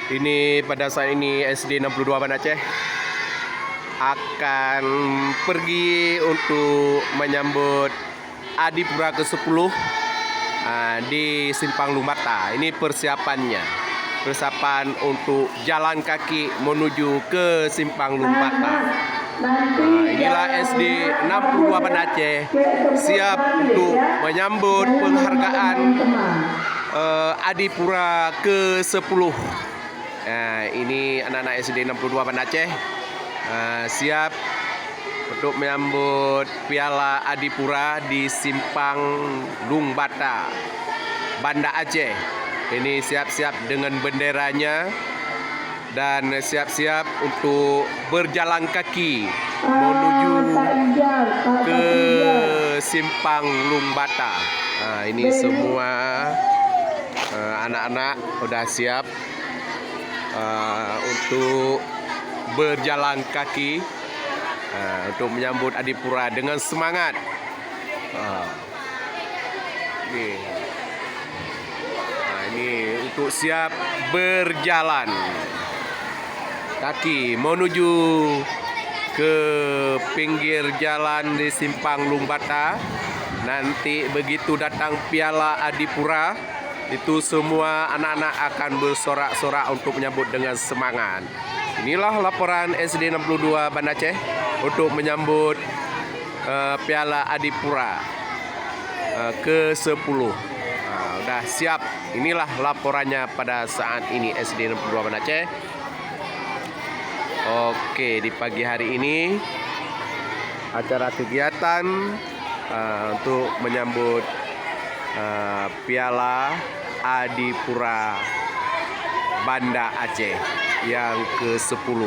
Ini pada saat ini SD 62 Banda Aceh akan pergi untuk menyambut Adipura ke-10 di Simpang Lumbata. Ini persiapannya. Persiapan untuk jalan kaki menuju ke Simpang Lumbata. Inilah SD 62 Banda Aceh siap untuk menyambut penghargaan Adipura ke-10. Ini anak-anak SD 62 Banda Aceh siap untuk menyambut Piala Adipura di Simpang Lumbata, Banda Aceh. Ini siap-siap dengan benderanya dan siap-siap untuk berjalan kaki menuju ke Simpang Lumbata. Ini semua anak-anak sudah siap untuk berjalan kaki untuk menyambut Adipura dengan semangat. Ini untuk siap berjalan kaki menuju ke pinggir jalan di Simpang Lumbata. Nanti begitu datang Piala Adipura, itu semua anak-anak akan bersorak-sorak untuk menyambut dengan semangat. Inilah laporan SD 62 Banda Aceh untuk menyambut Piala Adipura ke-10. Udah siap. Inilah laporannya pada saat ini SD 62 Banda Aceh. Oke, di pagi hari ini acara kegiatan untuk menyambut Piala Adipura Banda Aceh yang ke-10.